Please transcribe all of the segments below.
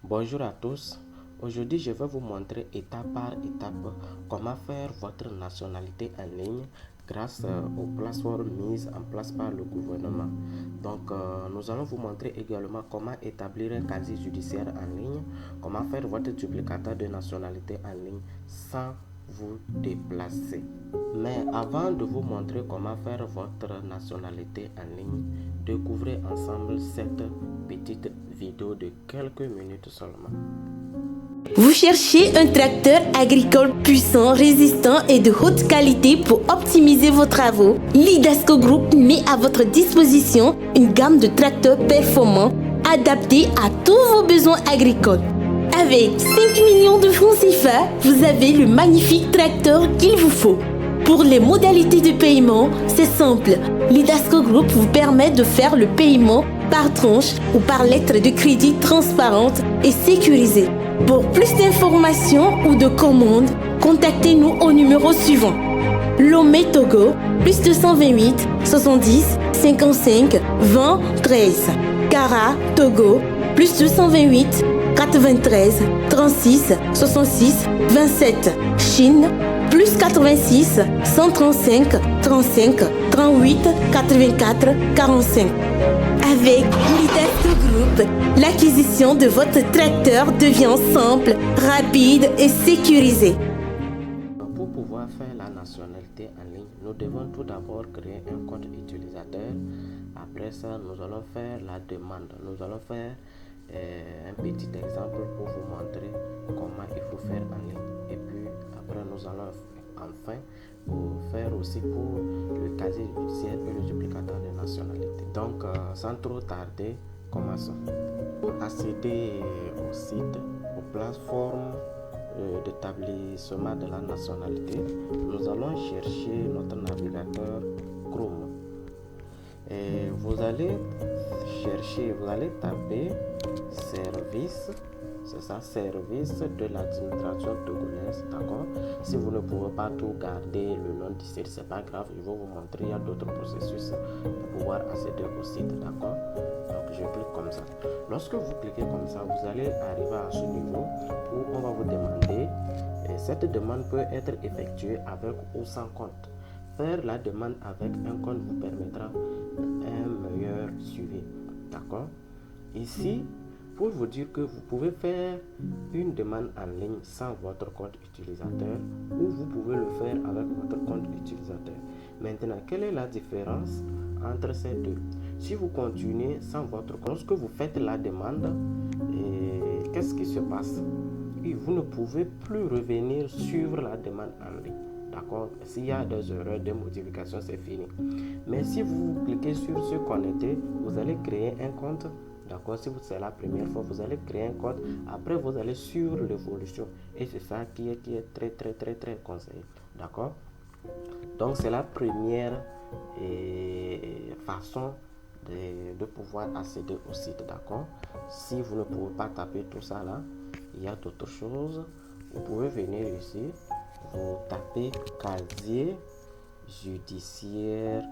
Bonjour à tous. Aujourd'hui, je vais vous montrer étape par étape comment faire votre nationalité en ligne grâce aux plateformes mises en place par le gouvernement. Nous allons vous montrer également comment établir un casier judiciaire en ligne, comment faire votre duplicata de nationalité en ligne sans vous déplacer. Mais avant de vous montrer comment faire votre nationalité en ligne, découvrez ensemble cette petite vidéo de quelques minutes seulement. Vous cherchez un tracteur agricole puissant, résistant et de haute qualité pour optimiser vos travaux? Lidasco Group met à votre disposition une gamme de tracteurs performants adaptés à tous vos besoins agricoles. Avec 5 millions de francs CFA, vous avez le magnifique tracteur qu'il vous faut. Pour les modalités de paiement, c'est simple. Lidasco Group vous permet de faire le paiement par tranche ou par lettre de crédit transparente et sécurisée. Pour plus d'informations ou de commandes, contactez-nous au numéro suivant. Lomé Togo, plus 228 70 55 20 13. Kara Togo, plus 228 93 36 66 27. Chine, plus 86 135 35 38 84 45. Avec Lidasco Group, l'acquisition de votre tracteur devient simple, rapide et sécurisée. Pour pouvoir faire la nationalité en ligne, nous devons tout d'abord créer un compte utilisateur. Après ça, nous allons faire la demande. Nous allons faire un petit exemple pour vous montrer comment il faut faire en ligne. Et puis après, nous allons enfin faire aussi pour le casier judiciaire et le duplicata de nationalité. Donc, sans trop tarder, commençons. Pour accéder au site, aux plateformes d'établissement de la nationalité, nous allons chercher notre navigateur Chrome. Et vous allez taper service, c'est ça, service de l'administration togolaise, d'accord. Si vous ne pouvez pas tout garder le nom du site, c'est pas grave, je vais vous montrer, il y a d'autres processus pour pouvoir accéder au site, d'accord. Donc je clique comme ça. Lorsque vous cliquez comme ça, vous allez arriver à ce niveau où on va vous demander, et cette demande peut être effectuée avec ou sans compte. Faire la demande avec un compte vous permettra un meilleur suivi, d'accord. Ici, pour vous dire que vous pouvez faire une demande en ligne sans votre compte utilisateur ou vous pouvez le faire avec votre compte utilisateur. Maintenant, quelle est la différence entre ces deux? Si vous continuez sans votre compte, lorsque vous faites la demande, qu'est-ce qui se passe? Et vous ne pouvez plus revenir suivre la demande en ligne. D'accord? S'il y a des erreurs, des modifications, c'est fini. Mais si vous cliquez sur se connecter, vous allez créer un compte. D'accord? Si c'est la première fois, vous allez créer un compte. Après, vous allez suivre l'évolution. Et c'est ça qui est très conseillé. D'accord? Donc, c'est la première façon de pouvoir accéder au site. D'accord? Si vous ne pouvez pas taper tout ça là, il y a d'autres choses. Vous pouvez venir ici. Vous tapez casier judiciaire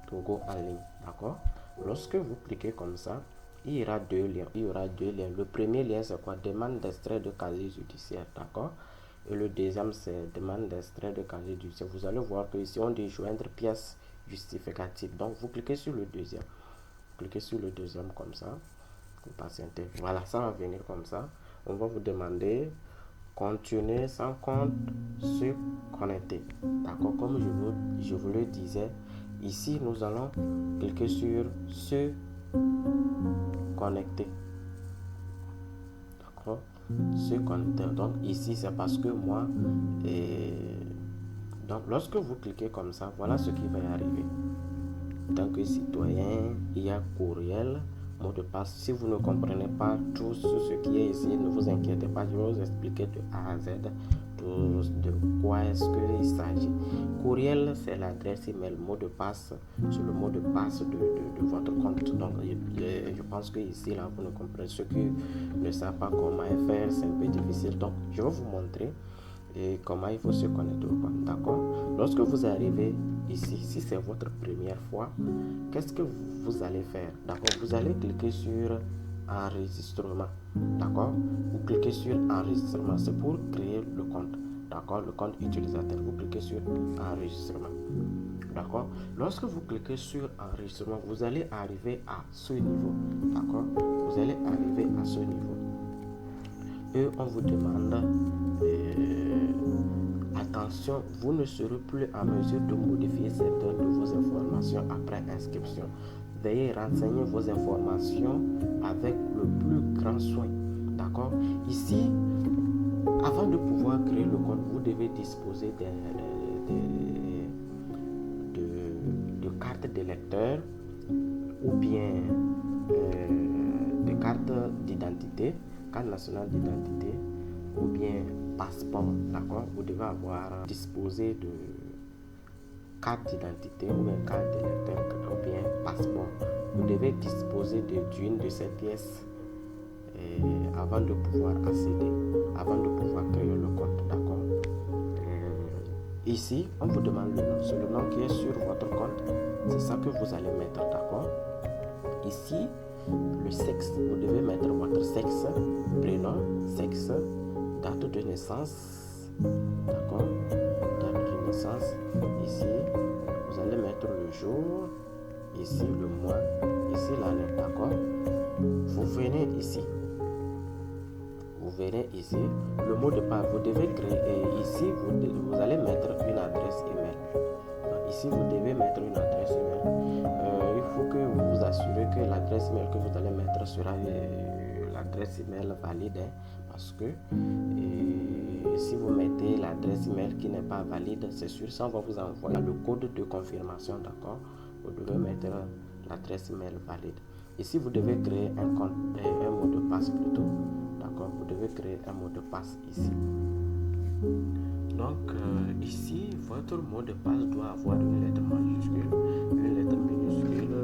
Togo en ligne, d'accord. Lorsque vous cliquez comme ça, il y aura deux liens. Le premier lien, c'est quoi? Demande d'extrait de casier judiciaire, d'accord. Et le deuxième, c'est demande d'extrait de casier judiciaire. Vous allez voir que ici on dit joindre pièce justificative. Donc vous cliquez sur le deuxième. Cliquez sur le deuxième comme ça. Vous patientez. Voilà, ça va venir comme ça. On va vous demander continuer sans compte se connecter, d'accord. Comme je vous le disais, ici nous allons cliquer sur se connecter, d'accord. Se connecter, donc ici c'est parce que moi donc lorsque vous cliquez comme ça, voilà ce qui va y arriver. En tant que citoyen, il y a courriel, mot de passe. Si vous ne comprenez pas tout ce qui est ici, ne vous inquiétez pas, je vais vous expliquer de A à Z de quoi est-ce qu'il s'agit. Courriel, c'est l'adresse email. Mot de passe, c'est le mot de passe de votre compte. Donc je pense que ici là vous ne comprenez. Ceux qui ne savent pas comment faire, c'est un peu difficile. Donc je vais vous montrer et comment il faut se connecter au compte, d'accord. Lorsque vous arrivez ici, si c'est votre première fois, qu'est-ce que vous allez faire, d'accord. Vous allez cliquer sur enregistrement, D'accord? Vous cliquez sur enregistrement, c'est pour créer le compte. D'accord? Le compte utilisateur. Vous cliquez sur enregistrement. D'accord? Lorsque vous cliquez sur enregistrement, vous allez arriver à ce niveau. D'accord? Vous allez arriver à ce niveau. Et on vous demande attention, vous ne serez plus en mesure de modifier certaines de vos informations après inscription. Veuillez renseigner vos informations avec le plus grand soin. D'accord? Ici, avant de pouvoir créer le compte, vous devez disposer de cartes d'électeur ou bien de cartes d'identité, carte nationale d'identité ou bien passeport. D'accord? Vous devez avoir disposé de carte d'identité ou bien carte d'électeur ou bien passeport. Vous devez disposer d'une de ces pièces avant de pouvoir accéder, avant de pouvoir créer le compte. D'accord? Ici, on vous demande le nom. C'est le nom qui est sur votre compte. C'est ça que vous allez mettre. D'accord? Ici, le sexe. Vous devez mettre votre sexe, prénom, sexe, date de naissance. D'accord? Date de naissance. Ici, vous allez mettre le jour. Ici, le mois. Ici, l'année. D'accord? Vous venez ici. Vous verrez ici le mot de passe. Vous devez créer ici, vous allez mettre une adresse email. Donc, ici, vous devez mettre une adresse email. Il faut que vous vous assurez que l'adresse email que vous allez mettre sera l'adresse email valide, parce que si vous mettez l'adresse email qui n'est pas valide, c'est sûr, ça va vous envoyer le code de confirmation. D'accord? Vous devez mettre l'adresse email valide. Ici, vous devez créer un compte, un mot de passe plutôt. D'accord? Vous devez créer un mot de passe ici. Donc, ici, votre mot de passe doit avoir une lettre majuscule, une lettre minuscule,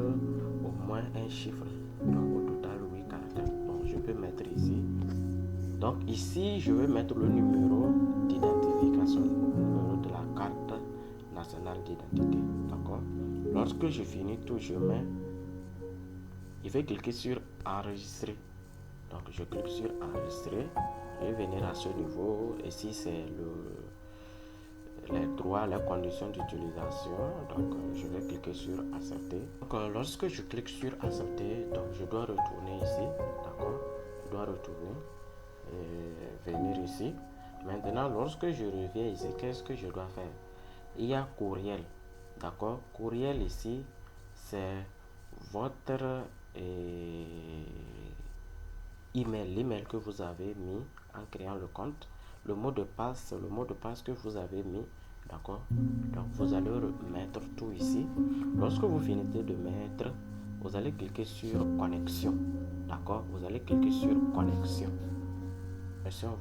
au moins un chiffre. Donc, au total, 8 caractères. Donc, je peux mettre ici. Donc, ici, je vais mettre le numéro d'identification, le numéro de la carte nationale d'identité. D'accord? Lorsque je finis tout, je vais cliquer sur enregistrer. Donc je clique sur enregistrer. Je vais venir à ce niveau. Ici c'est les droits, les conditions d'utilisation. Donc je vais cliquer sur accepter. Donc lorsque je clique sur accepter, donc je dois retourner ici. D'accord? Je dois retourner et venir ici. Maintenant, lorsque je reviens ici, qu'est-ce que je dois faire? Il y a courriel. D'accord? Courriel ici, c'est votre email, l'email que vous avez mis en créant le compte. Le mot de passe, c'est le mot de passe que vous avez mis. D'accord? Donc vous allez mettre tout ici. Lorsque vous finissez de mettre, vous allez cliquer sur connexion. D'accord? Vous allez cliquer sur connexion.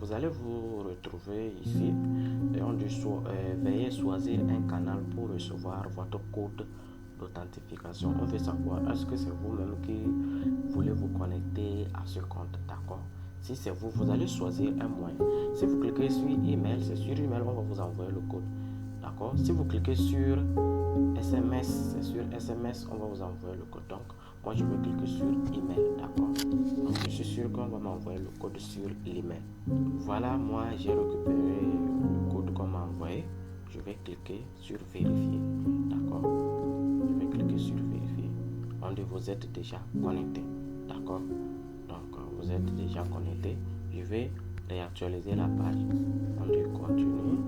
Vous allez vous retrouver ici et on dit veuillez choisir un canal pour recevoir votre code d'authentification. On veut savoir, est-ce que c'est vous-même qui voulez vous connecter à ce compte? D'accord? Si c'est vous, vous allez choisir un moyen. Si vous cliquez sur email, c'est sur email on va vous envoyer le code. D'accord? Si vous cliquez sur SMS, c'est sur SMS on va vous envoyer le code. Donc moi je vais cliquer sur email. D'accord? Donc je suis sûr qu'on va m'envoyer le code sur l'email. Voilà, moi j'ai récupéré le code qu'on m'a envoyé. Je vais cliquer sur vérifier. D'accord? Je vais cliquer sur vérifier. On dit vous êtes déjà connecté. D'accord? Donc vous êtes déjà connecté. Je vais réactualiser la page. On dit continue.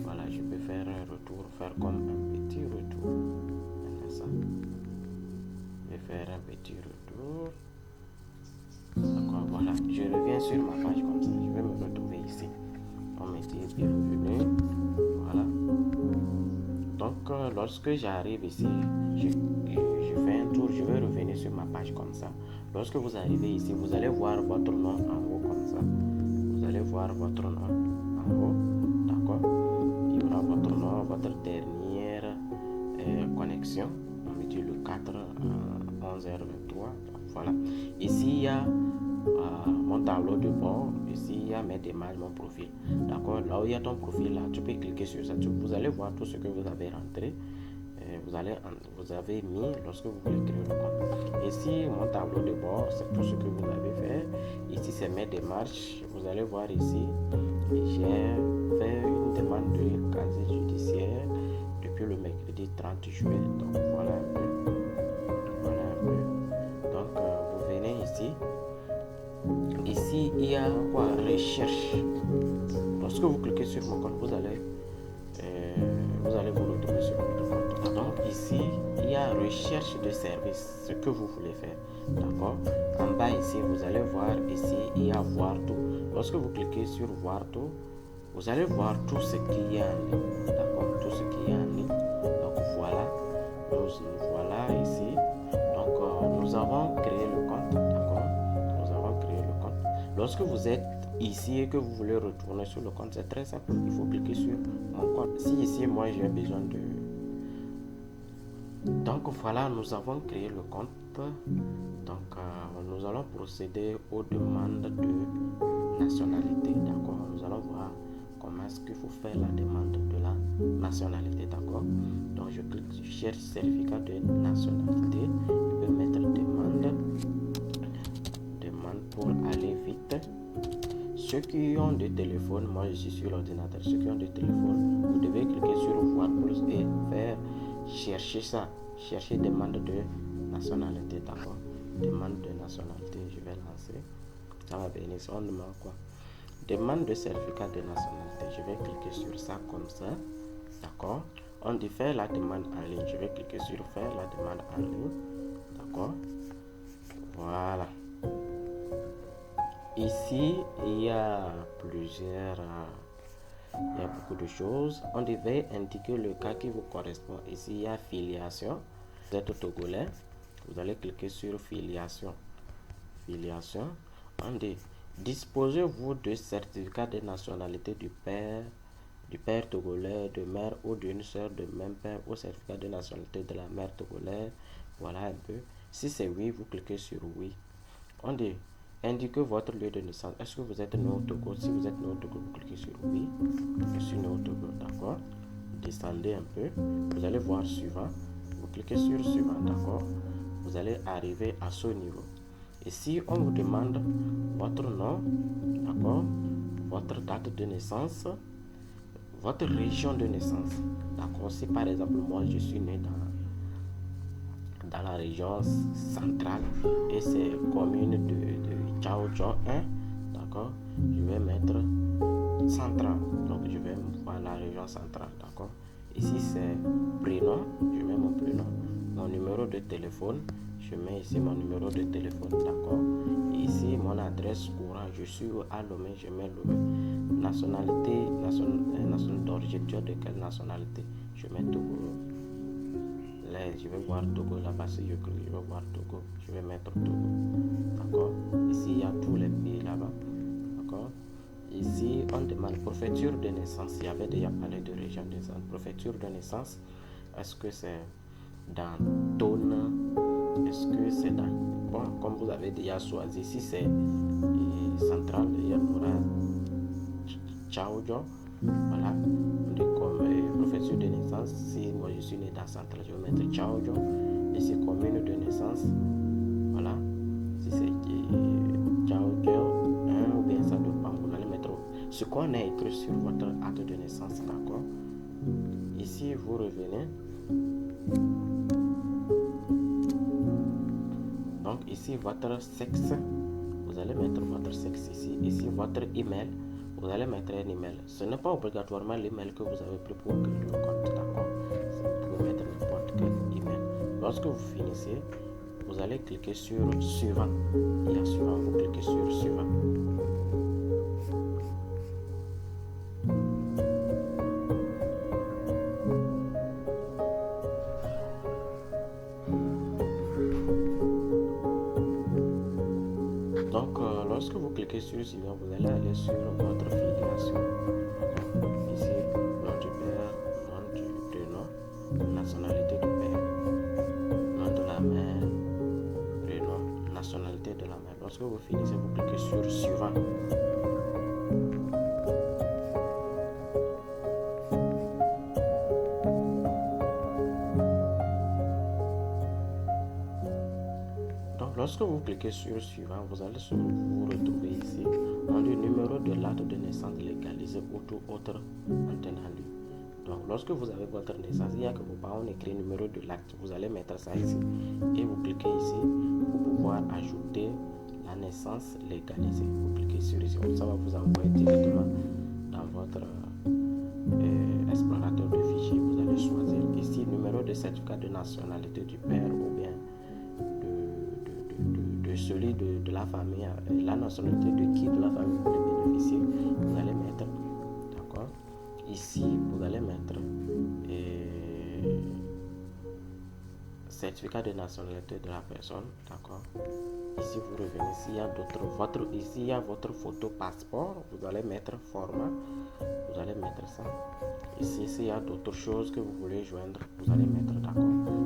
Voilà, je peux faire un retour, faire comme un petit retour. Ça. Je vais faire un petit retour. D'accord, voilà. Je reviens sur ma page comme ça. Je vais me retrouver ici. On me dit bienvenue. Voilà. Donc, lorsque j'arrive ici, je fais un tour. Je vais revenir sur ma page comme ça. Lorsque vous arrivez ici, vous allez voir votre nom en haut comme ça. Vous allez voir votre nom en haut. D'accord? Il y aura votre nom, votre dernière connexion. On me dit le 4 à 11h23. Voilà. Ici, il y a mon tableau de bord. Ici, il y a mes démarches, mon profil. D'accord? Là où il y a ton profil, là, tu peux cliquer sur ça. Vous allez voir tout ce que vous avez rentré. Vous vous avez mis lorsque vous voulez créer le compte. Ici, mon tableau de bord, c'est tout ce que vous avez fait. Ici, c'est mes démarches. Vous allez voir ici, j'ai fait une demande de casier judiciaire depuis le mercredi 30 juillet. Donc, voilà un peu. Donc, vous venez ici. Ici, il y a quoi? Recherche. Lorsque vous cliquez sur mon compte, vous allez vous retrouver sur votre compte. Donc, ici, il y a recherche de service, ce que vous voulez faire. D'accord? En bas ici, vous allez voir ici, il y a voir tout. Lorsque vous cliquez sur voir tout, vous allez voir tout ce qu'il y a en ligne. D'accord? Tout ce qu'il y a en ligne. Donc, voilà. Voilà ici. Donc, nous avons créé le compte. D'accord? Nous avons créé le compte. Lorsque vous êtes ici et que vous voulez retourner sur le compte, c'est très simple. Il faut cliquer sur mon compte. Si ici, moi, j'ai besoin de... Donc, voilà, nous avons créé le compte. Donc, nous allons procéder aux demandes de nationalité. D'accord? Nous allons voir comment est-ce qu'il faut faire la demande de la nationalité. D'accord? Donc, je clique sur cherche certificat de nationalité. Je peux mettre demande pour aller vite. Ceux qui ont des téléphones, moi je suis sur l'ordinateur, ceux qui ont des téléphones, vous devez cliquer sur voir plus et faire chercher ça, chercher demande de nationalité. D'accord? Demande de nationalité, je vais lancer. Ça va venir, on demande quoi? Demande de certificat de nationalité. Je vais cliquer sur ça comme ça. D'accord? On dit faire la demande en ligne. Je vais cliquer sur faire la demande en ligne. D'accord? Voilà. Ici, il y a beaucoup de choses. On devait indiquer le cas qui vous correspond. Ici, il y a filiation. Vous êtes togolais. Vous allez cliquer sur filiation. Filiation. On dit disposez-vous de certificat de nationalité du père togolais, de mère ou d'une soeur de même père, ou certificat de nationalité de la mère togolaise. Voilà un peu. Si c'est oui, vous cliquez sur oui. On dit indiquez votre lieu de naissance. Est-ce que vous êtes né au Togo? Si vous êtes né au Togo, vous cliquez sur oui. Je suis né au Togo, d'accord? Descendez un peu. Vous allez voir suivant. Vous cliquez sur suivant, d'accord? Vous allez arriver à ce niveau. Ici, on vous demande votre nom, d'accord? Votre date de naissance, votre région de naissance, d'accord? Si par exemple, moi, je suis né dans la région centrale et c'est commune de Tchaoudjon 1, d'accord? Je vais mettre central, donc je vais voir la région centrale, d'accord? Ici c'est prénom, je mets mon prénom, mon numéro de téléphone, je mets ici mon numéro de téléphone, d'accord? Ici mon adresse courant, je suis à Lomé, je mets Lomé. Nationalité d'origine, tu es de quelle nationalité? Je mets Togo. Là, je vais voir Togo là-bas, si je clique, je vais voir Togo, je vais mettre Togo, d'accord? Ici il y a tous les pays là-bas, d'accord? Ici on demande préfecture de naissance. Il y avait déjà parlé de région de naissance. Préfecture de naissance, est-ce que c'est dans Tone? Est-ce que c'est dans... Bon, comme vous avez déjà choisi, si c'est central, il y aura Tchaoudjon. Voilà, comme préfecture de naissance. Si moi je suis né dans central, je vais mettre Tchaoudjon. Ici commune de naissance. Voilà, si c'est Tchaoudjon 1 ou bien ça dépend. Vous allez mettre ce qu'on a écrit sur votre acte de naissance, d'accord? Ici vous revenez. Donc ici votre sexe, vous allez mettre votre sexe ici. Ici votre email, vous allez mettre un email. Ce n'est pas obligatoirement l'email que vous avez pris pour créer le compte, d'accord? Vous pouvez mettre n'importe quel email. Lorsque vous finissez, vous allez cliquer sur suivant. Il y a suivant, vous cliquez sur suivant. Donc, lorsque vous cliquez sur suivant, vous allez aller sur votre filiation. Ici, nom du père, nom du prénom, nationalité du père, nom de la mère, prénom, nationalité de la mère. Lorsque vous finissez, vous cliquez sur suivant. Lorsque vous cliquez sur suivant, vous allez vous retrouver ici. On dit numéro de l'acte de naissance légalisé ou tout autre en lieu. Donc, lorsque vous avez votre naissance, il y a que vos parents ont écrit numéro de l'acte. Vous allez mettre ça ici et vous cliquez ici pour pouvoir ajouter la naissance légalisée. Vous cliquez sur ici, ça va vous envoyer directement dans votre explorateur de fichiers. Vous allez choisir ici numéro de certificat de nationalité du père ou bien de celui de la famille, la nationalité de qui de la famille vous voulez bénéficier. Vous allez mettre, d'accord. Ici, vous allez mettre certificat de nationalité de la personne, d'accord. Ici, vous revenez, ici, il y a votre photo passeport, vous allez mettre format, vous allez mettre ça. Ici, s'il y a d'autres choses que vous voulez joindre, vous allez mettre, d'accord.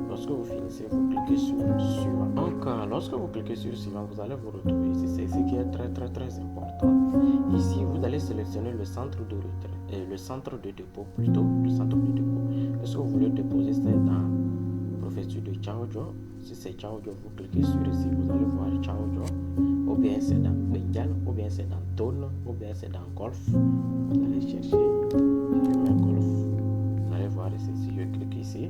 Lorsque vous finissez, vous cliquez sur suivant. Donc, lorsque vous cliquez sur suivant, vous allez vous retrouver ici. C'est ce qui est très important. Ici, vous allez sélectionner le centre de retrait, le centre de dépôt plutôt, le centre de dépôt. Est-ce que vous voulez déposer ça dans préfecture de Tchaoudjo? Si c'est Tchaoudjo, vous cliquez sur ici, vous allez voir Tchaoudjo, ou bien c'est dans Bengal, ou bien c'est dans Tone, ou bien c'est dans Golf. Vous allez chercher, je mets Golf. Vous allez voir ici, si je clique ici,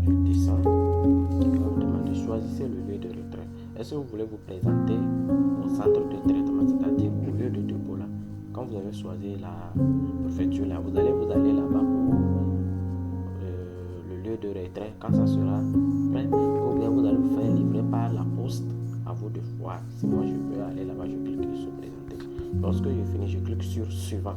je descends, on va vous demander choisissez le lieu de retrait. Est-ce que vous voulez vous présenter au centre de traitement, c'est-à-dire au lieu de dépôt là? Quand vous avez choisi la préfecture là, vous allez là-bas pour le lieu de retrait quand ça sera prêt, ou bien vous allez vous faire livrer par la poste. À vous de voir. Si moi je peux aller là-bas, je clique sur présenter. Lorsque je finis, je clique sur suivant.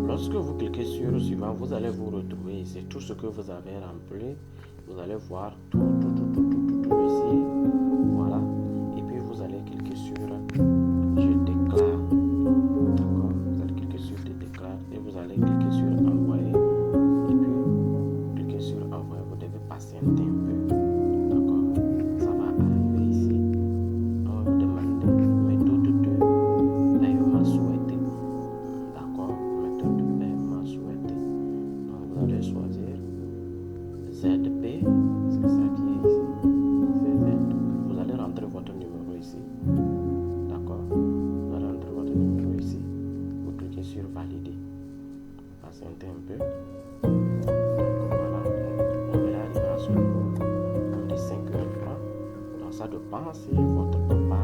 Lorsque vous cliquez sur suivant, vous allez vous retrouver ici. Tout ce que vous avez rempli, vous allez voir tout ici. Voilà. Et puis vous allez cliquer sur je déclare. D'accord. Vous allez cliquer sur je déclare et vous allez cliquer sur envoyer. Et puis cliquez sur envoyer. Vous devez patienter un peu. D'accord. Ça va arriver ici. On va vous demander méthode de paiement souhaité. D'accord. Méthode de paiement souhaité. Donc vous allez choisir ZP. C'est ça qui est ici. C'est ZP. Vous allez rentrer votre numéro ici. D'accord. Vous allez rentrer votre numéro ici. Vous cliquez sur valider. Patientez un peu. Donc voilà. On va arriver à ce niveau. On dit 5 heures. Donc ça dépend si votre papa